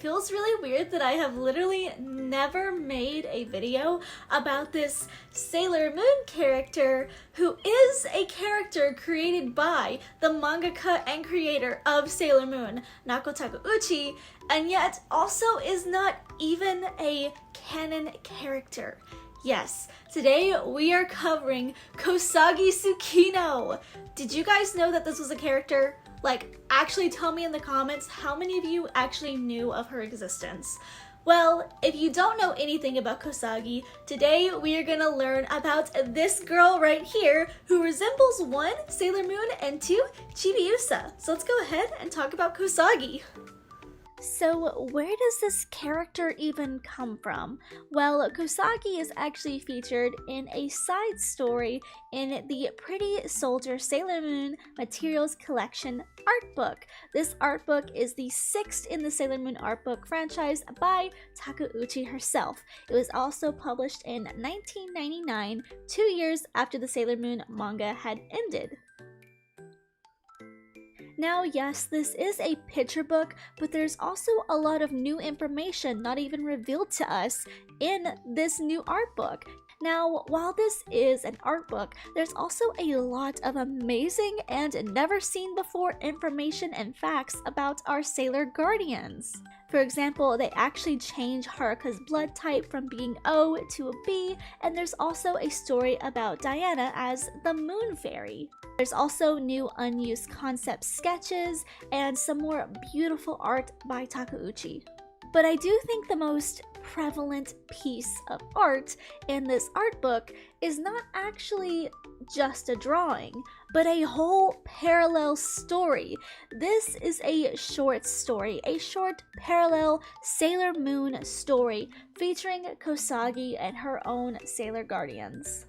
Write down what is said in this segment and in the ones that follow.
feels really weird that I have literally never made a video about this Sailor Moon character who is a character created by the mangaka and creator of Sailor Moon, Nako Takeuchi, and yet also is not even a canon character. Yes, today we are covering Kosagi Tsukino. Did you guys know that this was a character? Like, actually tell me in the comments how many of you actually knew of her existence. Well, if you don't know anything about Kosagi, today we are gonna learn about this girl right here who resembles 1, Sailor Moon, and 2, Chibiusa. So let's go ahead and talk about Kosagi. So where does this character even come from? Well, Kosagi is actually featured in a side story in the Pretty Soldier Sailor Moon Materials Collection art book. This art book is the 6th in the Sailor Moon art book franchise by Takeuchi herself. It was also published in 1999, 2 years after the Sailor Moon manga had ended. Now, yes, this is a picture book, but there's also a lot of new information not even revealed to us in this new art book. Now, while this is an art book, there's also a lot of amazing and never seen before information and facts about our Sailor Guardians. For example, they actually change Haruka's blood type from being O to a B, and there's also a story about Diana as the Moon Fairy. There's also new unused concept sketches and some more beautiful art by Takeuchi. But I do think the most prevalent piece of art in this art book is not actually just a drawing, but a whole parallel story. This is a short story, a short parallel Sailor Moon story featuring Kosagi and her own Sailor Guardians.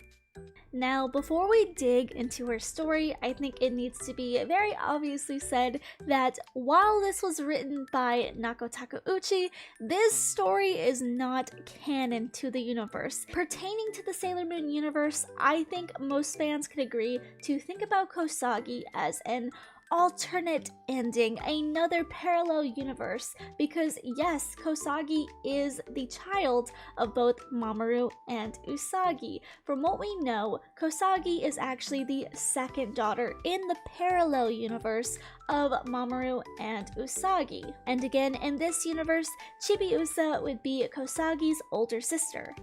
Now, before we dig into her story, I think it needs to be very obviously said that while this was written by Nako Takeuchi, this story is not canon to the universe. Pertaining to the Sailor Moon universe, I think most fans could agree to think about Kosagi as an alternate ending, another parallel universe, because yes, Kosagi is the child of both Mamoru and Usagi. From what we know, Kosagi is actually the second daughter in the parallel universe of Mamoru and Usagi. And again, in this universe, Chibiusa would be Kosagi's older sister.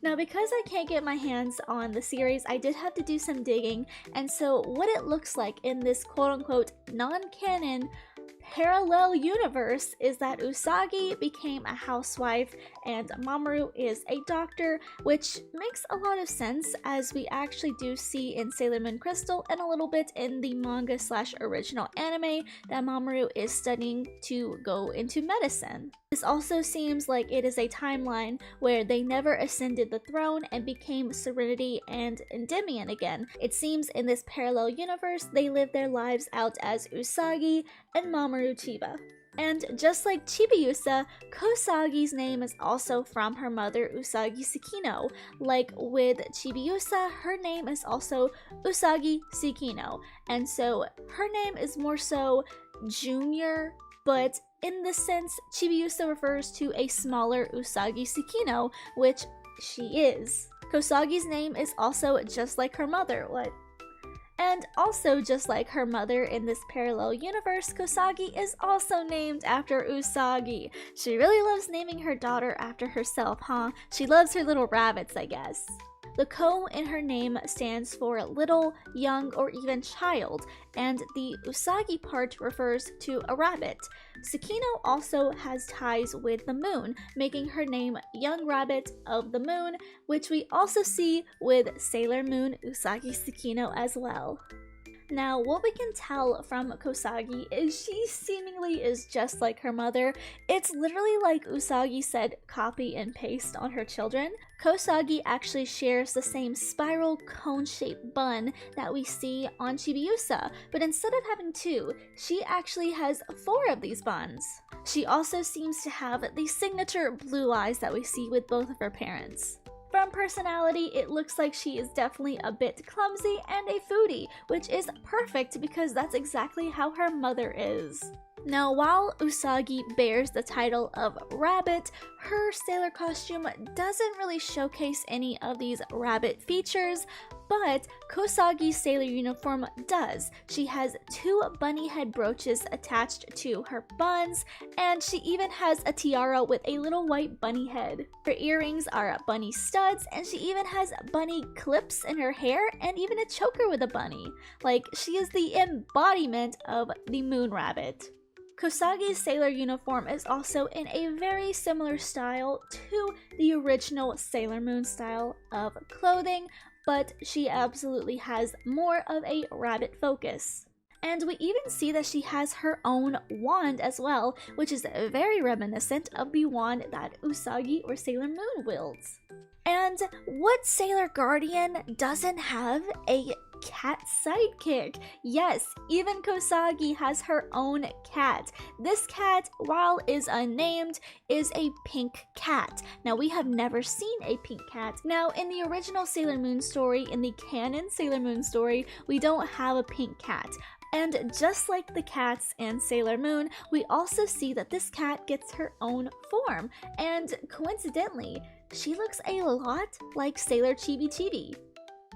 Now, because I can't get my hands on the series, I did have to do some digging, and so what it looks like in this quote-unquote non-canon parallel universe is that Usagi became a housewife and Mamoru is a doctor, which makes a lot of sense as we actually do see in Sailor Moon Crystal and a little bit in the manga / original anime that Mamoru is studying to go into medicine. This also seems like it is a timeline where they never ascended the throne and became Serenity and Endymion again. It seems in this parallel universe they live their lives out as Usagi and Mamoru Chiba. And just like Chibiusa, Kosagi's name is also from her mother Usagi Tsukino. Like with Chibiusa, her name is also Usagi Tsukino, and so her name is more so junior, but in this sense, Chibiusa refers to a smaller Usagi Tsukino, which she is. Kosagi's name is also just like her mother. What? And also just like her mother in this parallel universe, Kosagi is also named after Usagi. She really loves naming her daughter after herself, huh? She loves her little rabbits, I guess. The ko in her name stands for little, young, or even child, and the Usagi part refers to a rabbit. Tsukino also has ties with the moon, making her name Young Rabbit of the Moon, which we also see with Sailor Moon Usagi Tsukino as well. Now, what we can tell from Kosagi is she seemingly is just like her mother. It's literally like Usagi said copy and paste on her children. Kosagi actually shares the same spiral cone-shaped bun that we see on Chibiusa, but instead of having 2, she actually has 4 of these buns. She also seems to have the signature blue eyes that we see with both of her parents. From personality, it looks like she is definitely a bit clumsy and a foodie, which is perfect because that's exactly how her mother is. Now, while Usagi bears the title of rabbit, her sailor costume doesn't really showcase any of these rabbit features, but Kosagi's sailor uniform does. She has 2 bunny head brooches attached to her buns, and she even has a tiara with a little white bunny head. Her earrings are bunny studs, and she even has bunny clips in her hair and even a choker with a bunny. Like, she is the embodiment of the moon rabbit. Kosagi's sailor uniform is also in a very similar style to the original Sailor Moon style of clothing, but she absolutely has more of a rabbit focus. And we even see that she has her own wand as well, which is very reminiscent of the wand that Usagi or Sailor Moon wields. And what Sailor Guardian doesn't have a cat sidekick? Yes, even Kosagi has her own cat. This cat, while is unnamed, is a pink cat. Now, we have never seen a pink cat. Now, in the original Sailor Moon story, in the canon Sailor Moon story, we don't have a pink cat. And just like the cats in Sailor Moon, we also see that this cat gets her own form. And coincidentally, she looks a lot like Sailor Chibi Chibi.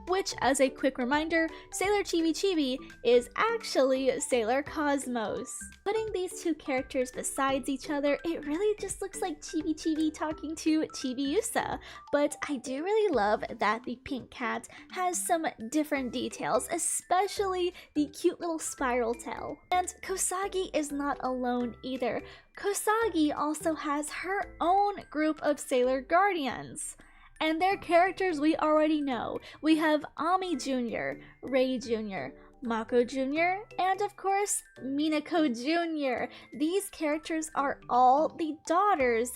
Which, as a quick reminder, Sailor Chibi Chibi is actually Sailor Cosmos. Putting these 2 characters besides each other, it really just looks like Chibi Chibi talking to Chibiusa. But I do really love that the pink cat has some different details, especially the cute little spiral tail. And Kosagi is not alone either. Kosagi also has her own group of Sailor Guardians. And their characters we already know. We have Ami Jr., Rei Jr., Mako Jr., and of course, Minako Jr. These characters are all the daughters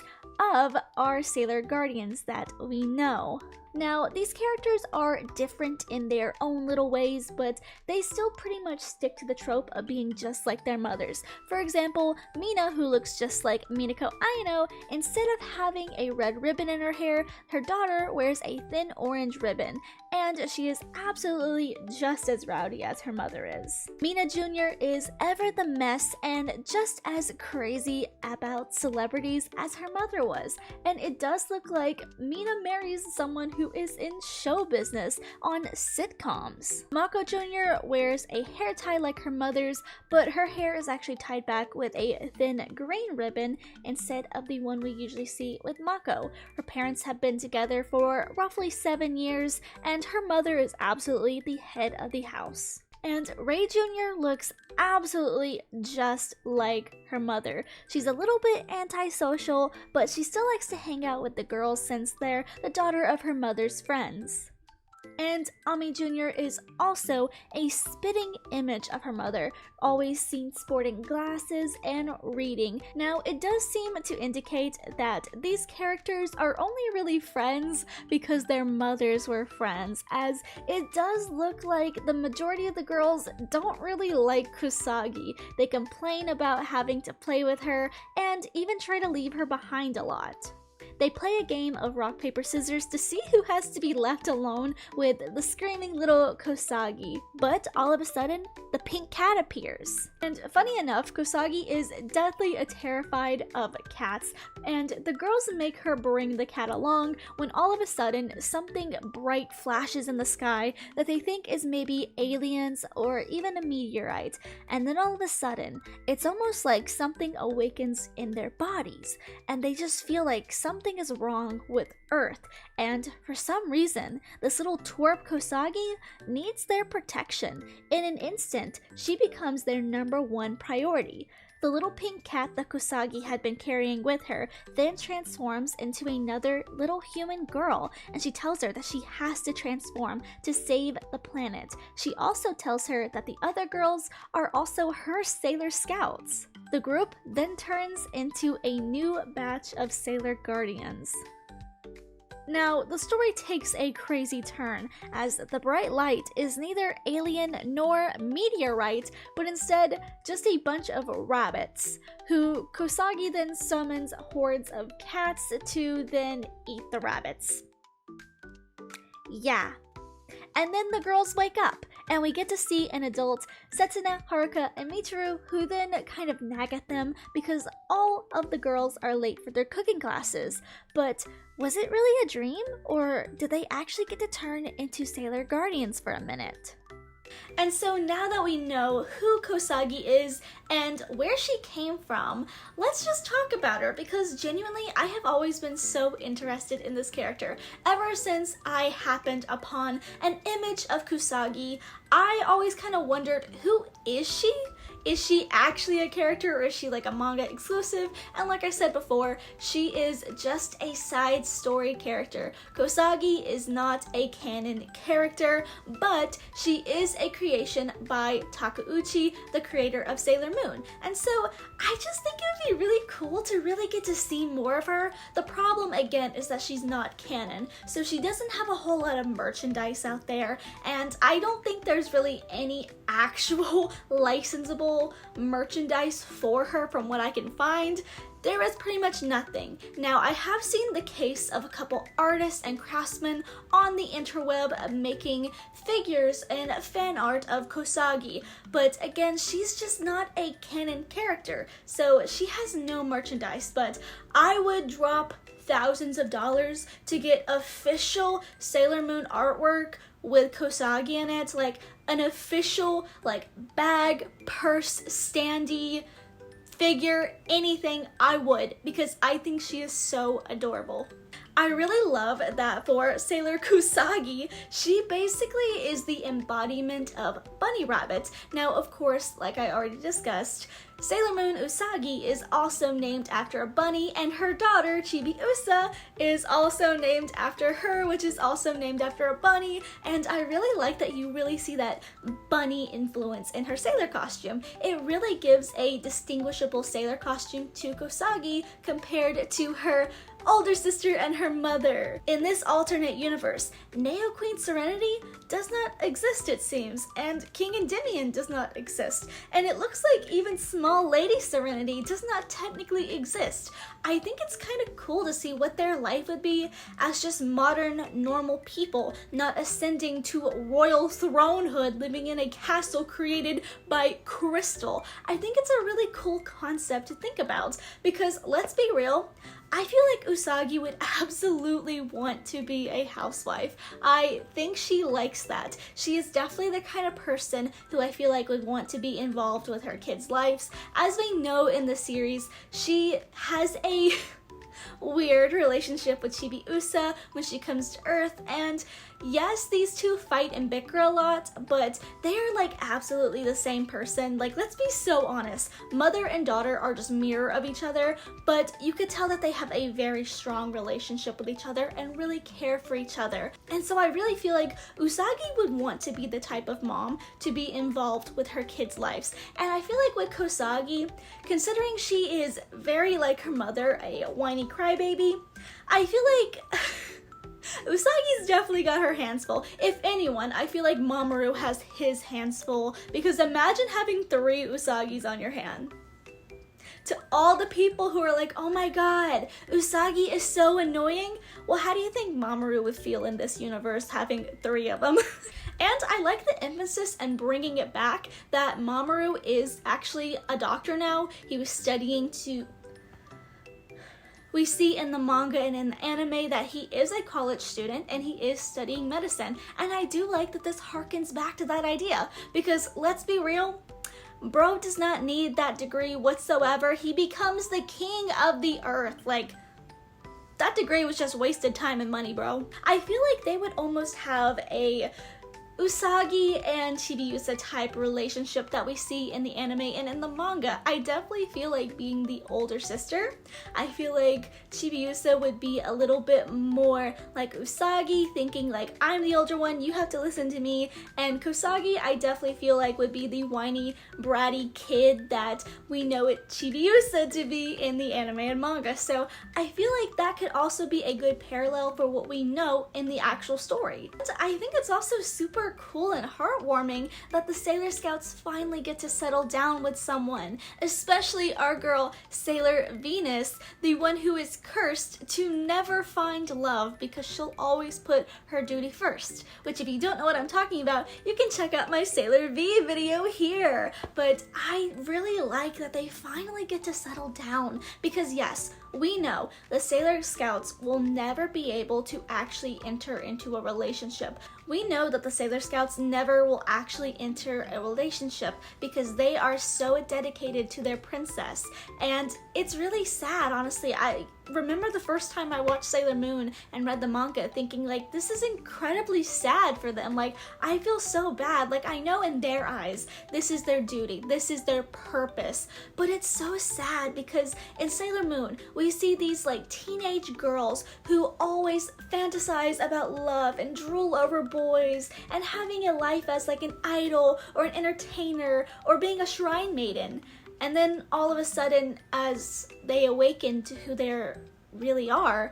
of our Sailor Guardians that we know. Now, these characters are different in their own little ways, but they still pretty much stick to the trope of being just like their mothers. For example, Mina, who looks just like Minako Aino, instead of having a red ribbon in her hair, her daughter wears a thin orange ribbon, and she is absolutely just as rowdy as her mother is. Mina Jr. is ever the mess and just as crazy about celebrities as her mother was, and it does look like Mina marries someone who is in show business on sitcoms. Mako Jr. wears a hair tie like her mother's, but her hair is actually tied back with a thin green ribbon instead of the one we usually see with Mako. Her parents have been together for roughly 7 years, and her mother is absolutely the head of the house. And Rei Jr. looks absolutely just like her mother. She's a little bit antisocial, but she still likes to hang out with the girls since they're the daughter of her mother's friends. And Ami Jr. is also a spitting image of her mother, always seen sporting glasses and reading. Now, it does seem to indicate that these characters are only really friends because their mothers were friends, as it does look like the majority of the girls don't really like Kousagi. They complain about having to play with her and even try to leave her behind a lot. They play a game of rock, paper, scissors to see who has to be left alone with the screaming little Kosagi. But all of a sudden, the pink cat appears. And funny enough, Kosagi is deathly terrified of cats, and the girls make her bring the cat along when all of a sudden something bright flashes in the sky that they think is maybe aliens or even a meteorite. And then all of a sudden, it's almost like something awakens in their bodies, and they just feel like something is wrong with Earth, and for some reason, this little twerp Kosagi needs their protection. In an instant, she becomes their #1 priority. The little pink cat that Kosagi had been carrying with her then transforms into another little human girl, and she tells her that she has to transform to save the planet. She also tells her that the other girls are also her Sailor Scouts. The group then turns into a new batch of Sailor Guardians. Now, the story takes a crazy turn, as the bright light is neither alien nor meteorite, but instead just a bunch of rabbits, who Kosagi then summons hordes of cats to then eat the rabbits. Yeah. And then the girls wake up, And we get to see an adult, Setsuna, Haruka, and Michiru, who then kind of nag at them because all of the girls are late for their cooking classes. But was it really a dream, or did they actually get to turn into Sailor Guardians for a minute? And so now that we know who Kosagi is and where she came from, let's just talk about her, because genuinely I have always been so interested in this character. Ever since I happened upon an image of Kousagi, I always kind of wondered, who is she? Is she actually a character, or is she like a manga exclusive? And like I said before, she is just a side story character. Kosagi is not a canon character, but she is a creation by Takeuchi, the creator of Sailor Moon. And so I just think it would be really cool to really get to see more of her. The problem again is that she's not canon, so she doesn't have a whole lot of merchandise out there, and I don't think there's really any actual licensable merchandise for her from what I can find. There is pretty much nothing. Now, I have seen the case of a couple artists and craftsmen on the interweb making figures and fan art of Kosagi, but again, she's just not a canon character, so she has no merchandise. But I would drop thousands of dollars to get official Sailor Moon artwork with Kosagi in it, like an official like bag, purse, standee, figure, anything. I would, because I think she is so adorable. I really love that for Sailor Kousagi, she basically is the embodiment of bunny rabbit. Now, of course, like I already discussed, Sailor Moon Usagi is also named after a bunny, and her daughter, Chibiusa, is also named after her, which is also named after a bunny, and I really like that you really see that bunny influence in her sailor costume. It really gives a distinguishable sailor costume to Kosagi compared to her older sister and her mother. In this alternate universe, Neo Queen Serenity does not exist, it seems, and King Endymion does not exist, and it looks like even Small Lady Serenity does not technically exist. I think it's kind of cool to see what their life would be as just modern, normal people, not ascending to royal thronehood, living in a castle created by crystal. I think it's a really cool concept to think about, because let's be real, I feel like Usagi would absolutely want to be a housewife. I think she likes that. She is definitely the kind of person who I feel like would want to be involved with her kids' lives. As we know in the series, she has a weird relationship with Chibiusa when she comes to Earth, and yes, these two fight and bicker a lot, but they are like absolutely the same person. Like, let's be so honest, mother and daughter are just mirror of each other, but you could tell that they have a very strong relationship with each other and really care for each other. And so I really feel like Usagi would want to be the type of mom to be involved with her kids' lives. And I feel like with Kosagi, considering she is very like her mother, a whiny crybaby, I feel like Usagi's definitely got her hands full. If anyone, I feel like Mamoru has his hands full, because imagine having 3 Usagis on your hand. To all the people who are like, oh my god, Usagi is so annoying, well, how do you think Mamoru would feel in this universe having 3 of them? And I like the emphasis and bringing it back that Mamoru is actually a doctor now. He was studying to... We see in the manga and in the anime that he is a college student and he is studying medicine. And I do like that this harkens back to that idea, because let's be real, bro does not need that degree whatsoever. He becomes the king of the earth. Like, that degree was just wasted time and money, bro. I feel like they would almost have a Usagi and Chibiusa type relationship that we see in the anime and in the manga. I definitely feel like being the older sister. I feel like Chibiusa would be a little bit more like Usagi, thinking like, I'm the older one, you have to listen to me. And Kosagi, I definitely feel like would be the whiny, bratty kid that we know it Chibiusa to be in the anime and manga. So I feel like that could also be a good parallel for what we know in the actual story. And I think it's also super super cool and heartwarming that the Sailor Scouts finally get to settle down with someone, especially our girl Sailor Venus, the one who is cursed to never find love because she'll always put her duty first, which if you don't know what I'm talking about, you can check out my Sailor V video here. But I really like that they finally get to settle down because yes, we know the Sailor Scouts will never be able to actually enter into a relationship. We know that the Sailor Scouts never will actually enter a relationship because they are so dedicated to their princess. And it's really sad, honestly. I remember the first time I watched Sailor Moon and read the manga thinking like, this is incredibly sad for them. Like, I feel so bad. Like, I know in their eyes, this is their duty, this is their purpose. But it's so sad because in Sailor Moon, we see these like teenage girls who always fantasize about love and drool over boys and having a life as like an idol or an entertainer or being a shrine maiden. And then all of a sudden, as they awaken to who they really are,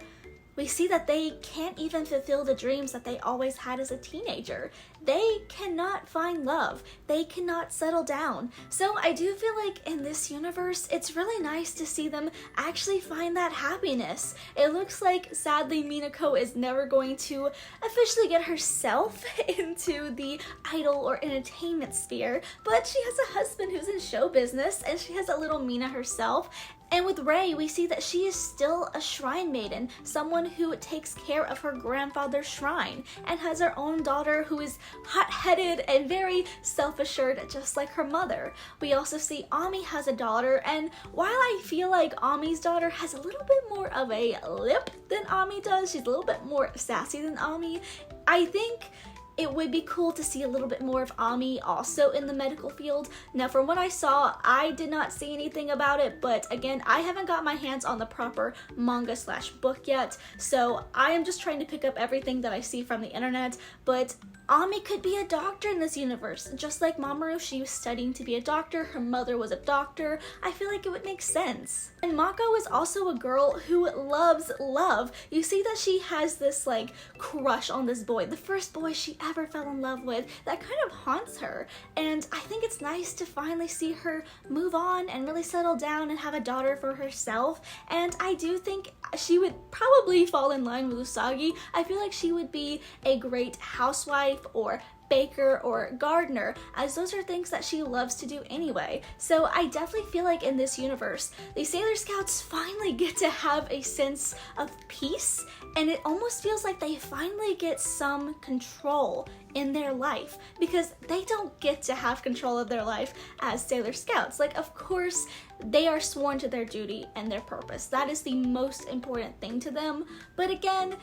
we see that they can't even fulfill the dreams that they always had as a teenager. They cannot find love. They cannot settle down. So I do feel like in this universe, it's really nice to see them actually find that happiness. It looks like, sadly, Minako is never going to officially get herself into the idol or entertainment sphere, but she has a husband who's in show business, and she has a little Mina herself. And with Rei, we see that she is still a shrine maiden, someone who takes care of her grandfather's shrine, and has her own daughter who is hot-headed and very self-assured, just like her mother. We also see Ami has a daughter, and while I feel like Ami's daughter has a little bit more of a lip than Ami does, she's a little bit more sassy than Ami, I think it would be cool to see a little bit more of Ami also in the medical field. Now, from what I saw, I did not see anything about it, but again, I haven't got my hands on the proper manga/book yet, so I am just trying to pick up everything that I see from the internet, but Ami could be a doctor in this universe. Just like Mamoru, she was studying to be a doctor, her mother was a doctor. I feel like it would make sense. And Mako is also a girl who loves love. You see that she has this like crush on this boy, the first boy she ever fell in love with, that kind of haunts her. And I think it's nice to finally see her move on and really settle down and have a daughter for herself. And I do think she would probably fall in line with Kousagi. I feel like she would be a great housewife or baker or gardener, as those are things that she loves to do anyway. So I definitely feel like in this universe, the Sailor Scouts finally get to have a sense of peace, and it almost feels like they finally get some control in their life, because they don't get to have control of their life as Sailor Scouts. Like, of course, they are sworn to their duty and their purpose. That is the most important thing to them. But again,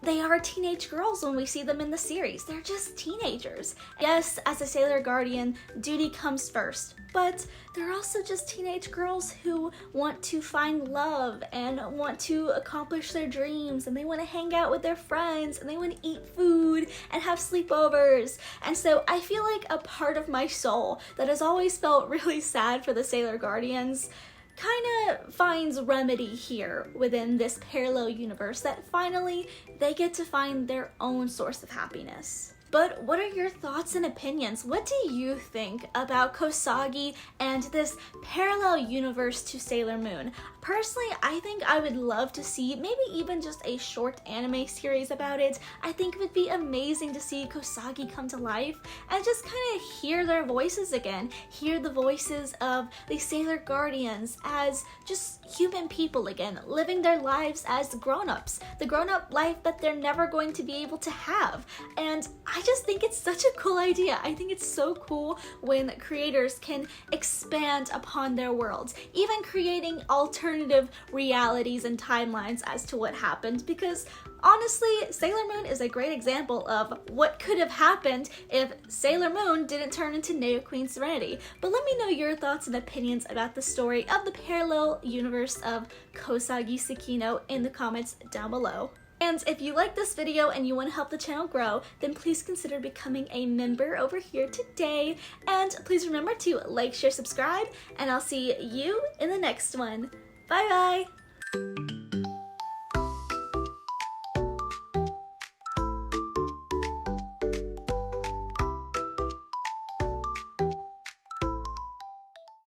they are teenage girls when we see them in the series. They're just teenagers. Yes, as a Sailor Guardian, duty comes first, but they're also just teenage girls who want to find love and want to accomplish their dreams, and they want to hang out with their friends, and they want to eat food and have sleepovers. And so I feel like a part of my soul that has always felt really sad for the Sailor Guardians kind of finds remedy here within this parallel universe, that finally they get to find their own source of happiness. But what are your thoughts and opinions? What do you think about Kosagi and this parallel universe to Sailor Moon? Personally, I think I would love to see maybe even just a short anime series about it. I think it would be amazing to see Kosagi come to life and just kind of hear their voices again. Hear the voices of the Sailor Guardians as just human people again, living their lives as grown-ups. The grown-up life that they're never going to be able to have. And I just think it's such a cool idea. I think it's so cool when creators can expand upon their worlds, even creating alternative realities and timelines as to what happened, because honestly, Sailor Moon is a great example of what could have happened if Sailor Moon didn't turn into Neo Queen Serenity. But let me know your thoughts and opinions about the story of the parallel universe of Kosagi Tsukino in the comments down below. And if you like this video and you want to help the channel grow, then please consider becoming a member over here today. And please remember to like, share, subscribe, and I'll see you in the next one. Bye bye!